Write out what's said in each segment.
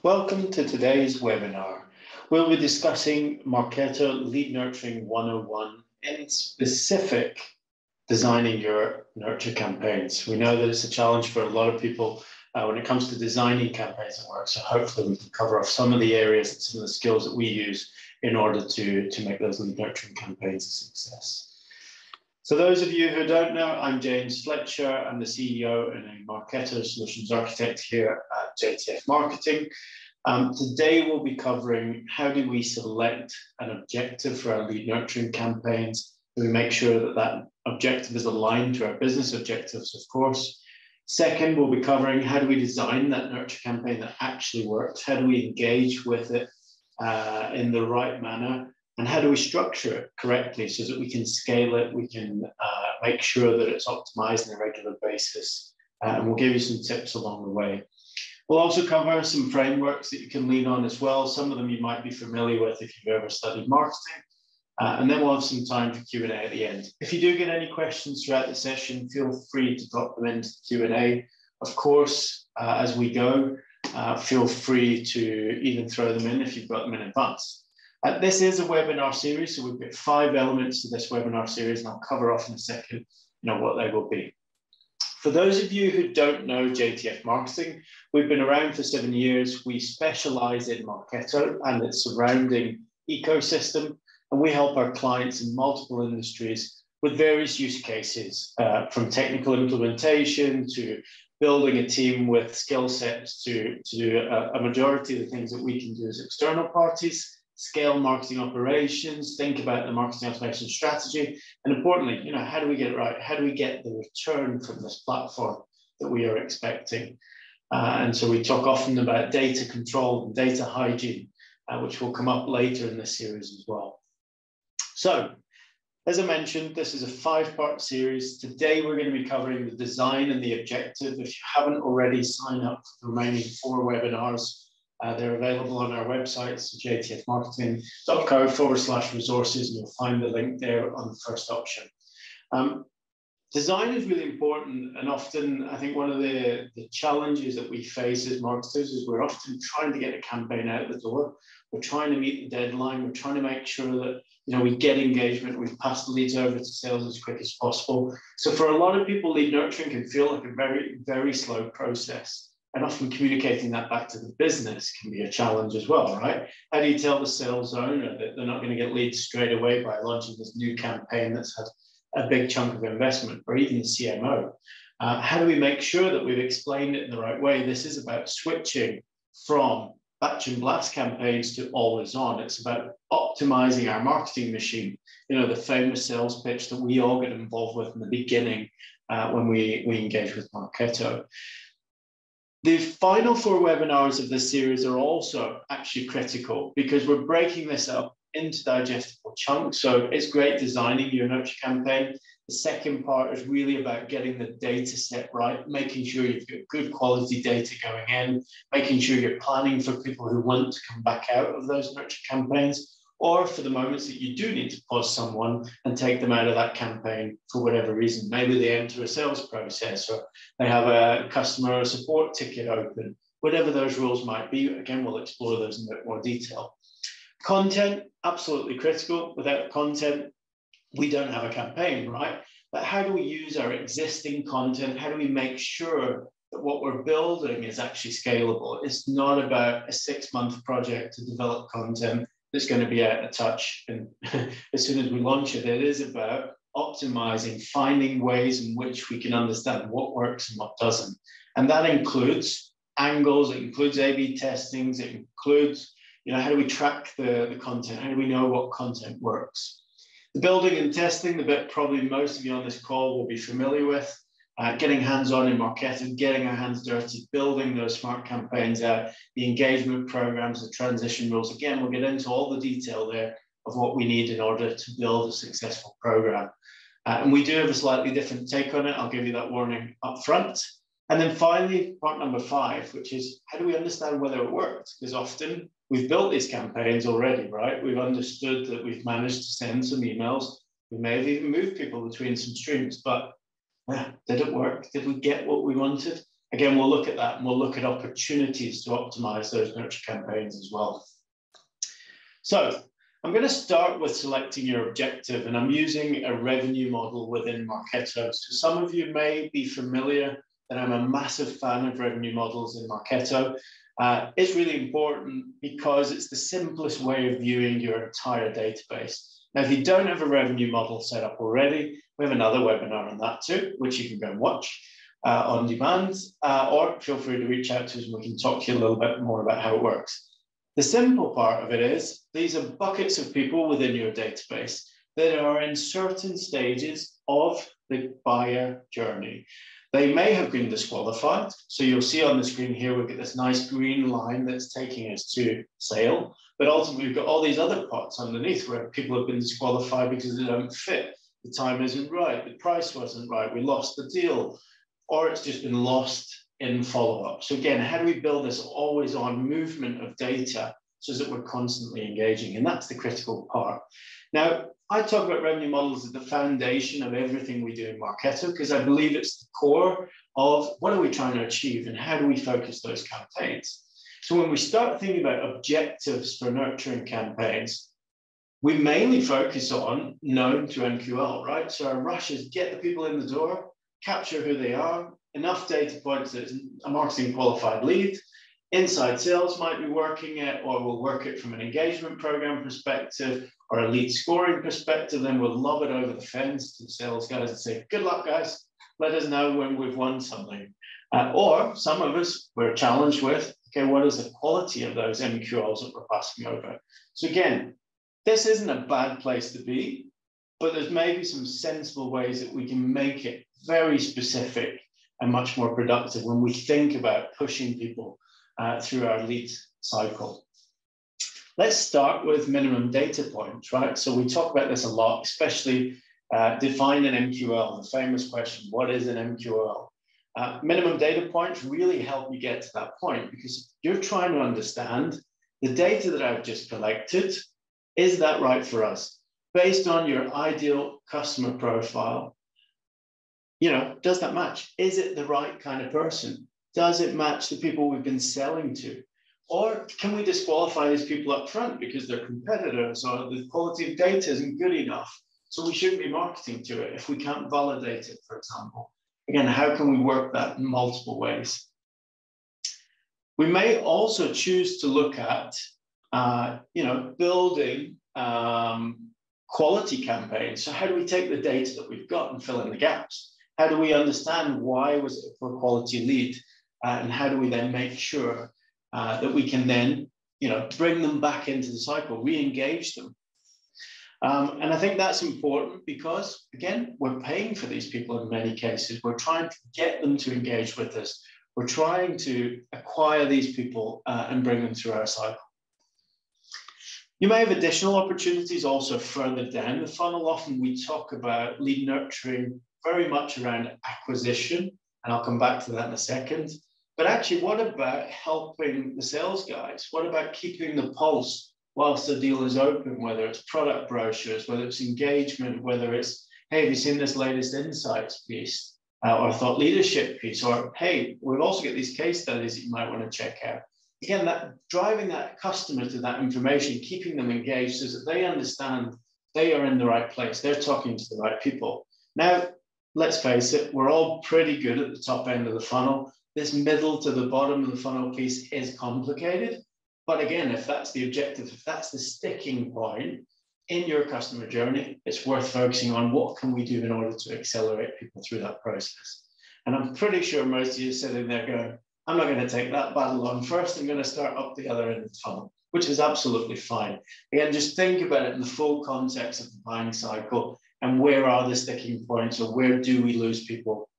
Welcome to today's webinar. We'll be discussing Marketo Lead Nurturing 101, in specific, designing your nurture campaigns. We know that it's a challenge for a lot of people when it comes to designing campaigns at work, so hopefully we can cover off some of the areas and some of the skills that we use in order to make those lead nurturing campaigns a success. So those of you who don't know, I'm James Fletcher. I'm the CEO and a Marketo Solutions Architect here at JTF Marketing. Today we'll be covering how do we select an objective for our lead nurturing campaigns. Do we make sure that that objective is aligned to our business objectives, of course. Second, we'll be covering how do we design that nurture campaign that actually works. How do we engage with it in the right manner? And how do we structure it correctly so that we can scale it, we can make sure that it's optimized on a regular basis, and we'll give you some tips along the way. We'll also cover some frameworks that you can lean on as well. Some of them you might be familiar with if you've ever studied marketing. And then we'll have some time for Q&A at the end. If you do get any questions throughout the session, feel free to drop them into the Q&A. Of course, as we go, feel free to even throw them in if you've got them in advance. This is a webinar series, so we've got 5 elements to this webinar series, and I'll cover off in a second, what they will be. For those of you who don't know JTF Marketing, we've been around for 7 years. We specialize in Marketo and its surrounding ecosystem, and we help our clients in multiple industries with various use cases, from technical implementation to building a team with skill sets to a majority of the things that we can do as external parties. Scale marketing operations, think about the marketing automation strategy, and importantly, how do we get it right? How do we get the return from this platform that we are expecting? And so we talk often about data control and data hygiene, which will come up later in this series as well. So, as I mentioned, this is a 5-part series. Today, we're going to be covering the design and the objective. If you haven't already, sign up for the remaining 4 webinars. They're available on our website, so jtfmarketing.co/resources, and you'll find the link there on the first option. Design is really important, and often I think one of the challenges that we face as marketers is we're often trying to get a campaign out the door. We're trying to meet the deadline. We're trying to make sure that we get engagement. We've passed the leads over to sales as quick as possible. So for a lot of people, lead nurturing can feel like a very, very slow process. And often communicating that back to the business can be a challenge as well, right? How do you tell the sales owner that they're not going to get leads straight away by launching this new campaign that's had a big chunk of investment, or even the CMO? How do we make sure that we've explained it in the right way? This is about switching from batch and blast campaigns to always on. It's about optimizing our marketing machine, the famous sales pitch that we all get involved with in the beginning when we engage with Marketo. The final 4 webinars of this series are also actually critical because we're breaking this up into digestible chunks. So it's great designing your nurture campaign. The second part is really about getting the data set right, making sure you've got good quality data going in, making sure you're planning for people who want to come back out of those nurture campaigns, or for the moments that you do need to pause someone and take them out of that campaign for whatever reason. Maybe they enter a sales process, or they have a customer support ticket open, whatever those rules might be. Again, we'll explore those in a bit more detail. Content, absolutely critical. Without content, we don't have a campaign, right? But how do we use our existing content? How do we make sure that what we're building is actually scalable? It's not about a 6-month project to develop content that's going to be out of touch, and as soon as we launch it, it is about optimizing, finding ways in which we can understand what works and what doesn't. And that includes angles, it includes A/B testings, it includes, how do we track the content? How do we know what content works? The building and testing, the bit probably most of you on this call will be familiar with. Getting hands-on in Marketo, getting our hands dirty, building those smart campaigns out, the engagement programs, the transition rules. Again, we'll get into all the detail there of what we need in order to build a successful program. And we do have a slightly different take on it. I'll give you that warning up front. And then finally, part number 5, which is how do we understand whether it worked? Because often we've built these campaigns already, right? We've understood that we've managed to send some emails. We may have even moved people between some streams, but did it work? Did we get what we wanted? again, we'll look at that and we'll look at opportunities to optimize those nurture campaigns as well. So I'm going to start with selecting your objective, and I'm using a revenue model within Marketo. So some of you may be familiar that I'm a massive fan of revenue models in Marketo. It's really important because it's the simplest way of viewing your entire database. Now, if you don't have a revenue model set up already, we have another webinar on that too, which you can go and watch on demand, or feel free to reach out to us and we can talk to you a little bit more about how it works. The simple part of it is these are buckets of people within your database that are in certain stages of the buyer journey. They may have been disqualified. So you'll see on the screen here, we've got this nice green line that's taking us to sale. But ultimately, we've got all these other parts underneath where people have been disqualified because they don't fit. The time isn't right. The price wasn't right. We lost the deal. Or it's just been lost in follow-up. So again, how do we build this always-on movement of data so that we're constantly engaging? And that's the critical part. Now, I talk about revenue models as the foundation of everything we do in Marketo because I believe it's the core of what are we trying to achieve and how do we focus those campaigns. So when we start thinking about objectives for nurturing campaigns, we mainly focus on known to MQL, right? So our rush is get the people in the door, capture who they are, enough data points that it's a marketing qualified lead. Inside sales might be working it, or we'll work it from an engagement program perspective or a lead scoring perspective. Then we'll lob it over the fence to the sales guys and say, good luck, guys. Let us know when we've won something. Or some of us, we're challenged with, okay, what is the quality of those MQLs that we're passing over? So again, this isn't a bad place to be, but there's maybe some sensible ways that we can make it very specific and much more productive when we think about pushing people through our lead cycle. Let's start with minimum data points, right? So we talk about this a lot, especially define an MQL, the famous question, what is an MQL? Minimum data points really help you get to that point because you're trying to understand the data that I've just collected, is that right for us? Based on your ideal customer profile, you know, does that match? Is it the right kind of person? Does it match the people we've been selling to? Or can we disqualify these people up front because they're competitors or the quality of data isn't good enough? So we shouldn't be marketing to it if we can't validate it, for example. Again, how can we work that in multiple ways? We may also choose to look at, building quality campaigns. So how do we take the data that we've got and fill in the gaps? How do we understand why was it for a quality lead? And how do we then make sure that we can then, bring them back into the cycle, re-engage them? And I think that's important because, again, we're paying for these people in many cases. We're trying to get them to engage with us. We're trying to acquire these people and bring them through our cycle. You may have additional opportunities also further down the funnel. Often we talk about lead nurturing very much around acquisition, and I'll come back to that in a second. But actually, what about helping the sales guys? What about keeping the pulse whilst the deal is open, whether it's product brochures, whether it's engagement, whether it's, hey, have you seen this latest insights piece or thought leadership piece? Or, hey, we've also got these case studies that you might want to check out. Again, that driving that customer to that information, keeping them engaged so that they understand they are in the right place. They're talking to the right people. Now, let's face it, we're all pretty good at the top end of the funnel. This middle to the bottom of the funnel piece is complicated. But again, if that's the objective, if that's the sticking point in your customer journey, it's worth focusing on what can we do in order to accelerate people through that process. And I'm pretty sure most of you are sitting there going, I'm not going to take that battle on first. I'm going to start up the other end of the funnel, which is absolutely fine. Again, just think about it in the full context of the buying cycle and where are the sticking points or where do we lose people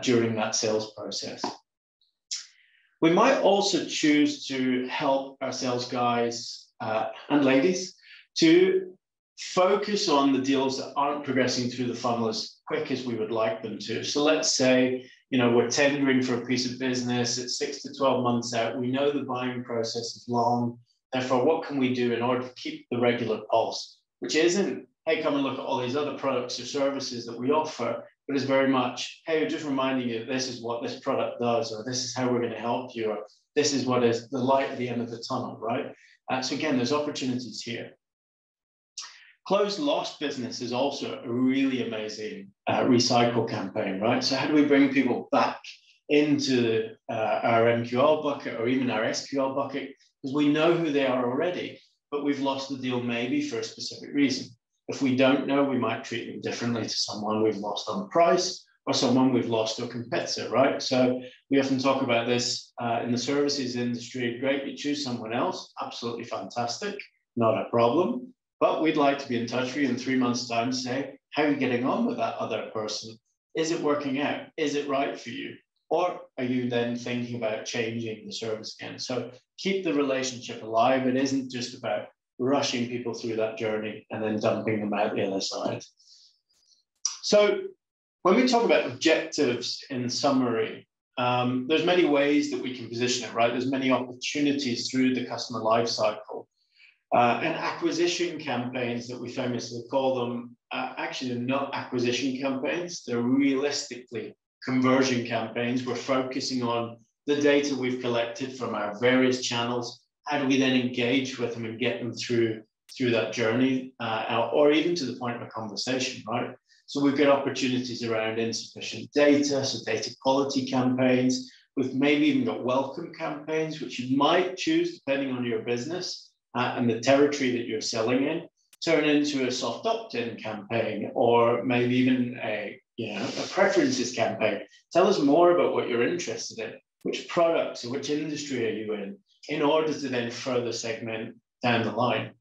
during that sales process. We might also choose to help our sales guys and ladies to focus on the deals that aren't progressing through the funnel as quick as we would like them to. So let's say, we're tendering for a piece of business, it's 6 to 12 months out. We know the buying process is long. Therefore, what can we do in order to keep the regular pulse, which isn't hey, come and look at all these other products or services that we offer, but it's very much, hey, we're just reminding you this is what this product does, or this is how we're going to help you, or this is what is the light at the end of the tunnel, right? So again, there's opportunities here. Closed lost business is also a really amazing recycle campaign, right? So how do we bring people back into our MQL bucket or even our SQL bucket? Because we know who they are already, but we've lost the deal maybe for a specific reason. If we don't know, we might treat them differently to someone we've lost on price or someone we've lost to a competitor, right? So we often talk about this in the services industry. Great, you choose someone else, absolutely fantastic, not a problem. But we'd like to be in touch with you in 3 months' time to say, how are you getting on with that other person? Is it working out? Is it right for you? Or are you then thinking about changing the service again? So keep the relationship alive. It isn't just about rushing people through that journey and then dumping them out the other side. So when we talk about objectives in summary, there's many ways that we can position it, right? There's many opportunities through the customer life cycle. And acquisition campaigns that we famously call them, actually they're not acquisition campaigns, they're realistically conversion campaigns. We're focusing on the data we've collected from our various channels. How do we then engage with them and get them through that journey, or even to the point of a conversation, right? So we've got opportunities around insufficient data, so data quality campaigns. We've maybe even got welcome campaigns, which you might choose depending on your business and the territory that you're selling in, turn into a soft opt-in campaign, or maybe even a preferences campaign. Tell us more about what you're interested in, which products or which industry are you in order to then further segment down the line.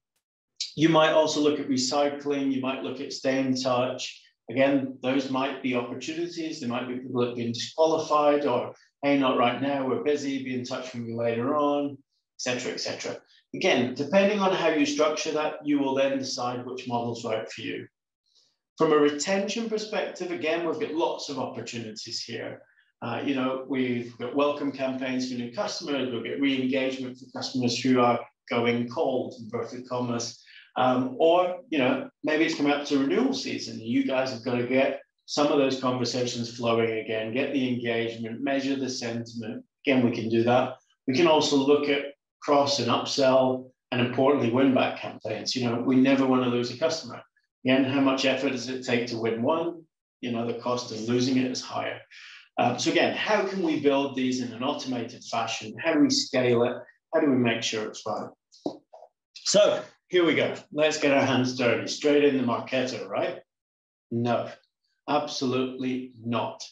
You might also look at recycling, you might look at stay in touch. Again, those might be opportunities. There might be people that have been disqualified, or, hey, not right now, we're busy, be in touch with me later on, etc., etc. Again, depending on how you structure that, you will then decide which model's right for you. From a retention perspective, again, we've got lots of opportunities here. We've got welcome campaigns for new customers, we'll get re-engagement for customers who are going cold, inverted commas, or maybe it's coming up to renewal season. You guys have got to get some of those conversations flowing again, get the engagement, measure the sentiment. Again, we can do that. We can also look at cross and upsell, and importantly, win-back campaigns. We never want to lose a customer. Again, how much effort does it take to win one? The cost of losing it is higher. So again, how can we build these in an automated fashion? How do we scale it? How do we make sure it's right? So here we go. Let's get our hands dirty. Straight into Marketo, right? No, absolutely not.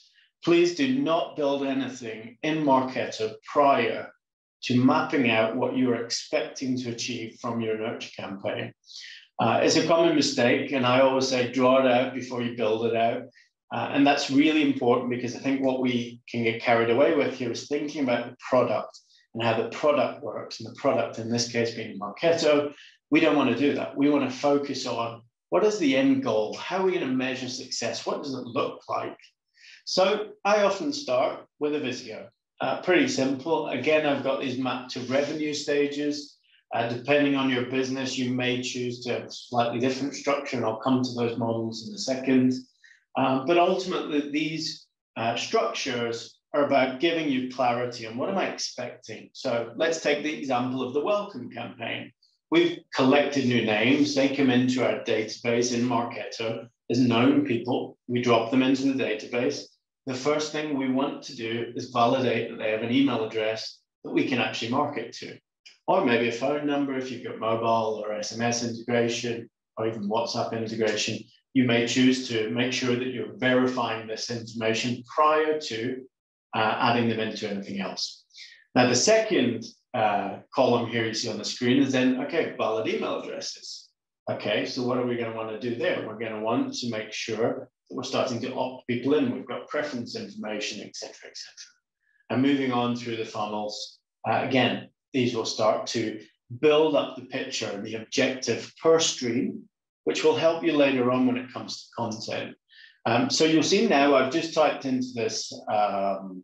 Please do not build anything in Marketo prior to mapping out what you're expecting to achieve from your nurture campaign. It's a common mistake, and I always say draw it out before you build it out. And that's really important, because I think what we can get carried away with here is thinking about the product and how the product works, and the product in this case being Marketo. We don't want to do that. We want to focus on what is the end goal? How are we going to measure success? What does it look like? So I often start with a Visio. Pretty simple. Again, I've got these mapped to revenue stages. Depending on your business, you may choose to have a slightly different structure, and I'll come to those models in a second. But ultimately, these structures are about giving you clarity on what am I expecting. So let's take the example of the welcome campaign. We've collected new names. They come into our database in Marketo as known people. We drop them into the database. The first thing we want to do is validate that they have an email address that we can actually market to, or maybe a phone number if you've got mobile or SMS integration, or even WhatsApp integration. You may choose to make sure that you're verifying this information prior to adding them into anything else. Now, the second column here you see on the screen is then, okay, valid email addresses. Okay, so what are we going to want to do there? We're going to want to make sure that we're starting to opt people in. We've got preference information, etc., etc. And moving on through the funnels, again, these will start to build up the picture and the objective per stream, which will help you later on when it comes to content. So you'll see now I've just typed into this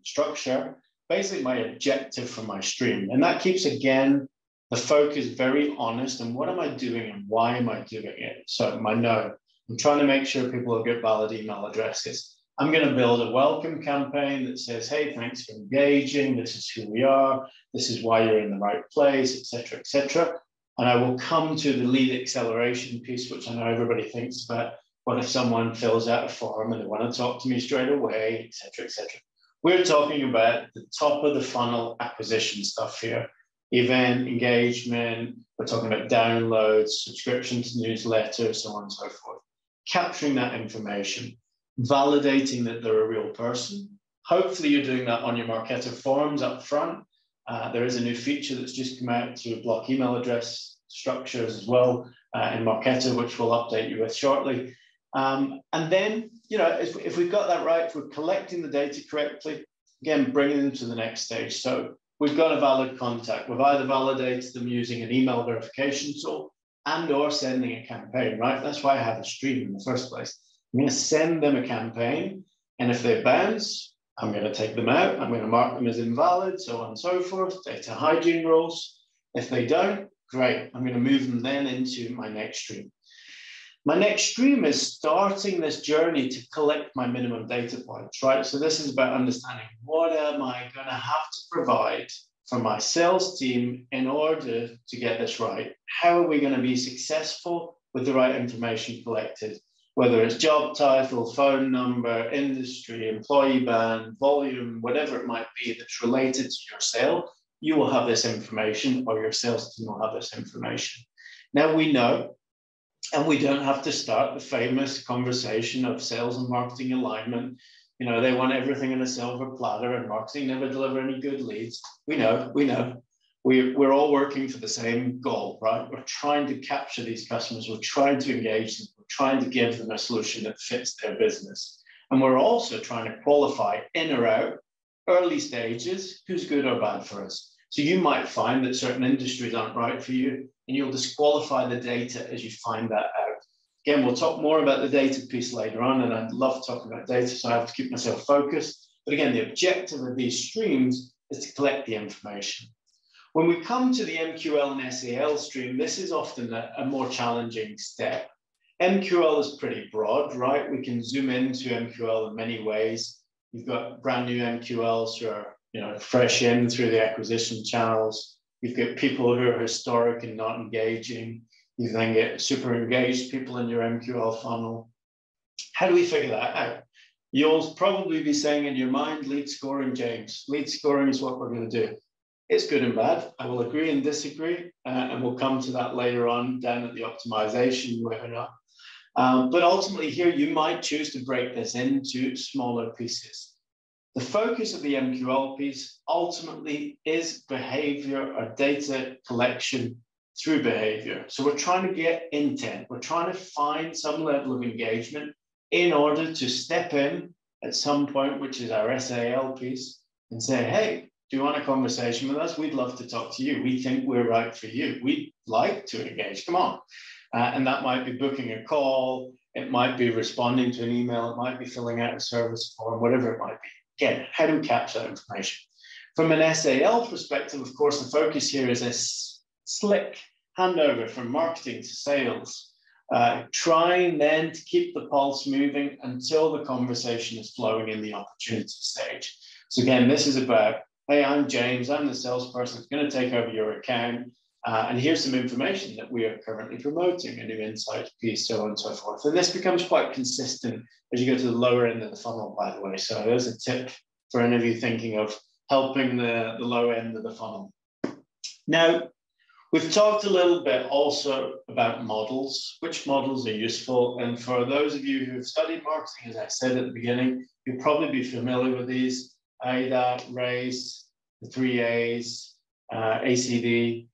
structure, basically my objective for my stream. And that keeps, again, The focus very honest, and what am I doing and why am I doing it? So my no, I'm trying to make sure people have got valid email addresses. I'm going to build a welcome campaign that says, hey, thanks for engaging. This is who we are. This is why you're in the right place, etc., etc. And I will come to the lead acceleration piece, which I know everybody thinks about. What if someone fills out a form and they want to talk to me straight away, etc., etc. We're talking about the top of the funnel acquisition stuff here. Event, engagement, we're talking about downloads, subscriptions to newsletters, so on and so forth. Capturing that information, validating that they're a real person. Hopefully you're doing that on your Marketo forms up front. There is a new feature that's just come out to block email address structures as well in Marketo, which we'll update you with shortly. And then, you know, if we've got that right, if we're collecting the data correctly, again, bringing them to the next stage. So we've got a valid contact. We've either validated them using an email verification tool and or sending a campaign, right? That's why I have a stream in the first place. I'm going to send them a campaign, and if they bounce, I'm going to take them out. I'm going to mark them as invalid, so on and so forth, data hygiene rules. If they don't, great. I'm going to move them then into my next stream. My next stream is starting this journey to collect my minimum data points, right? So this is about understanding what am I going to have to provide for my sales team in order to get this right? How are we going to be successful with the right information collected? Whether it's job title, phone number, industry, employee band, volume, whatever it might be that's related to your sale, you will have this information, or your sales team will have this information. Now we know, and we don't have to start the famous conversation of sales and marketing alignment. You know, they want everything in a silver platter, and marketing never deliver any good leads. We know. We're all working for the same goal, right? We're trying to capture these customers. We're trying to engage them. We're trying to give them a solution that fits their business. And we're also trying to qualify in or out, early stages, who's good or bad for us. So you might find that certain industries aren't right for you, and you'll disqualify the data as you find that out. Again, we'll talk more about the data piece later on, and I love talking about data, so I have to keep myself focused. But again, the objective of these streams is to collect the information. When we come to the MQL and SAL stream, this is often a more challenging step. MQL is pretty broad, right? We can zoom into MQL in many ways. You've got brand new MQLs who are, you know, fresh in through the acquisition channels. You've got people who are historic and not engaging. You then get super engaged people in your MQL funnel. How do we figure that out? You'll probably be saying in your mind, lead scoring, James. Lead scoring is what we're going to do. It's good and bad. I will agree and disagree, and we'll come to that later on down at the optimization webinar. But ultimately here, you might choose to break this into smaller pieces. The focus of the MQL piece ultimately is behavior or data collection through behavior. So we're trying to get intent. We're trying to find some level of engagement in order to step in at some point, which is our SAL piece, and say, hey, do you want a conversation with us? We'd love to talk to you. We think we're right for you. We'd like to engage. Come on. And that might be booking a call. It might be responding to an email. It might be filling out a service form, whatever it might be. Again, how do we capture that information? From an SAL perspective, of course, the focus here is a slick handover from marketing to sales, trying then to keep the pulse moving until the conversation is flowing in the opportunity stage. So again, this is about, hey, I'm James, I'm the salesperson that's going to take over your account, and here's some information that we are currently promoting, a new insights piece, so on and so forth. And this becomes quite consistent as you go to the lower end of the funnel, by the way. So there's a tip for any of you thinking of helping the low end of the funnel. Now, we've talked a little bit also about models, which models are useful. And for those of you who have studied marketing, as I said at the beginning, you'll probably be familiar with these. AIDA, RACE, the 3 A's, ACD,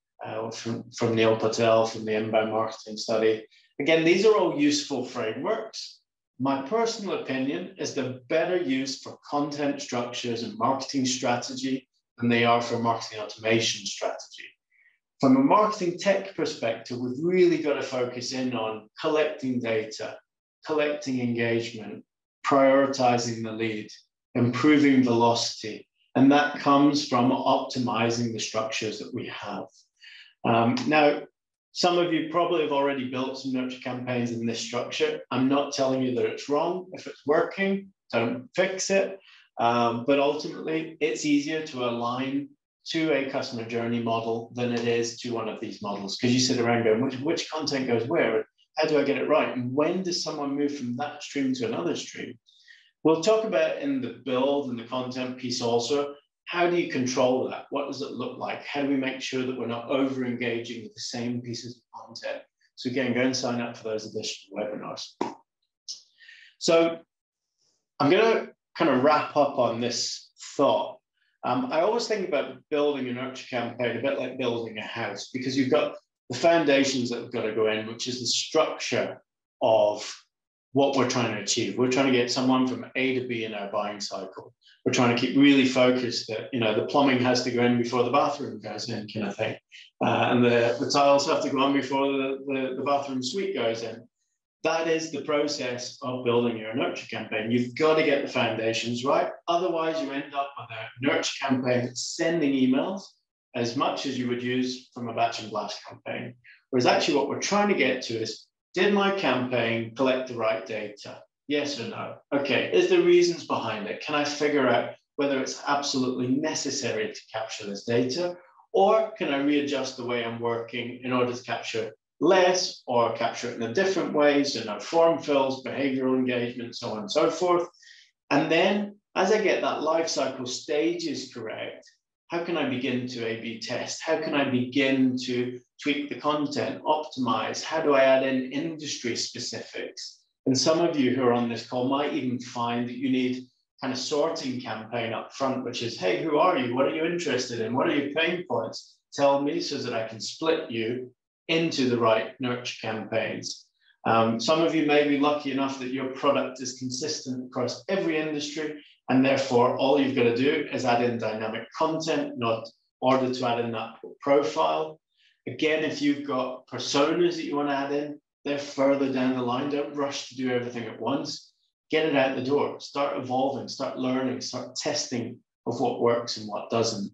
from Neil Patel from the Inbound Marketing Study. Again, these are all useful frameworks. My personal opinion is they're better used for content structures and marketing strategy than they are for marketing automation strategy. From a marketing tech perspective, we've really got to focus in on collecting data, collecting engagement, prioritizing the lead, improving velocity. And that comes from optimizing the structures that we have. Now, some of you probably have already built some nurture campaigns in this structure. I'm not telling you that it's wrong. If it's working, don't fix it. But ultimately, it's easier to align to a customer journey model than it is to one of these models, because you sit around going, which content goes where? How do I get it right? And when does someone move from that stream to another stream? We'll talk about in the build and the content piece also, how do you control that? What does it look like? How do we make sure that we're not over-engaging with the same pieces of content? So again, go and sign up for those additional webinars. So I'm going to kind of wrap up on this thought. I always think about building a nurture campaign a bit like building a house, because you've got the foundations that have got to go in, which is the structure of what we're trying to achieve. We're trying to get someone from A to B in our buying cycle. We're trying to keep really focused that, you know, the plumbing has to go in before the bathroom goes in, kind of thing. And the tiles have to go on before the bathroom suite goes in. That is the process of building your nurture campaign. You've got to get the foundations right. Otherwise, you end up with a nurture campaign that's sending emails as much as you would use from a batch and blast campaign. Whereas actually what we're trying to get to is, did my campaign collect the right data? Yes or no? Okay, is there reasons behind it? Can I figure out whether it's absolutely necessary to capture this data? Or can I readjust the way I'm working in order to capture less or capture it in a different way? So no form fills, behavioral engagement, so on and so forth. And then as I get that life cycle stages correct, how can I begin to A/B test? How can I begin to tweak the content, optimize? How do I add in industry specifics? And some of you who are on this call might even find that you need kind of sorting campaign up front, which is, hey, who are you? What are you interested in? What are your pain points? Tell me so that I can split you into the right nurture campaigns. Some of you may be lucky enough that your product is consistent across every industry, and therefore all you've got to do is add in dynamic content, not order to add in that profile. Again, if you've got personas that you want to add in, they're further down the line. Don't rush to do everything at once. Get it out the door. Start evolving, start learning, start testing of what works and what doesn't.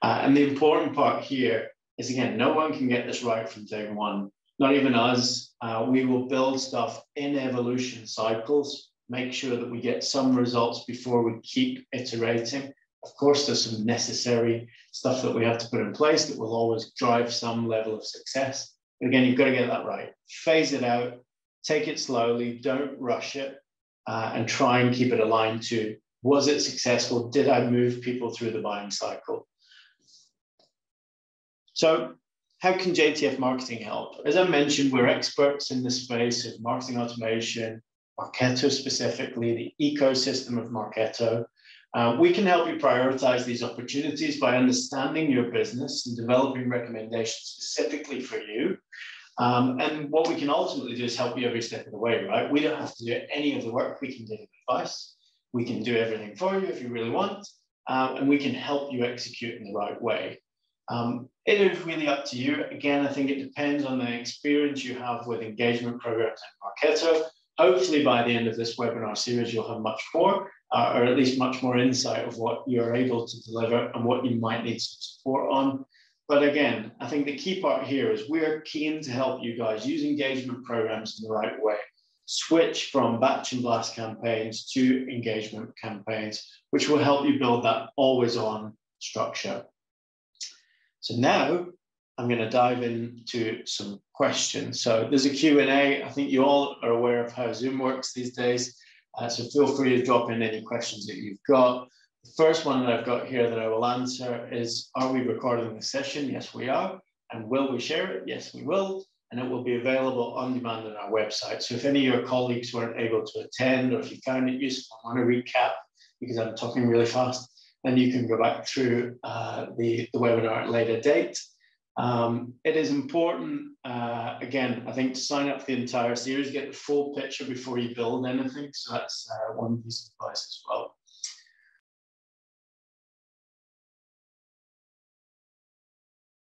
And the important part here is, again, no one can get this right from day one, not even us. We will build stuff in evolution cycles, make sure that we get some results before we keep iterating. Of course, there's some necessary stuff that we have to put in place that will always drive some level of success. But again, you've got to get that right. Phase it out, take it slowly, don't rush it, and try and keep it aligned to, was it successful? Did I move people through the buying cycle? So how can JTF Marketing help? As I mentioned, we're experts in the space of marketing automation, Marketo specifically, the ecosystem of Marketo. We can help you prioritize these opportunities by understanding your business and developing recommendations specifically for you. And what we can ultimately do is help you every step of the way, right? We don't have to do any of the work. We can give advice. We can do everything for you if you really want. And we can help you execute in the right way. It is really up to you. Again, I think it depends on the experience you have with engagement programs in Marketo. Hopefully by the end of this webinar series, you'll have much more, or at least much more insight of what you're able to deliver and what you might need some support on. But again, I think the key part here is we're keen to help you guys use engagement programs in the right way. Switch from batch and blast campaigns to engagement campaigns, which will help you build that always-on structure. So now I'm going to dive into some questions. So there's a Q&A. I think you all are aware of how Zoom works these days. So feel free to drop in any questions that you've got. The first one that I've got here that I will answer is, are we recording the session? Yes, we are. And will we share it? Yes, we will. And it will be available on demand on our website. So if any of your colleagues weren't able to attend, or if you found it useful and want to recap, because I'm talking really fast, then you can go back through the webinar at a later date. It is important, again, I think, to sign up for the entire series, get the full picture before you build anything. So that's one piece of advice as well.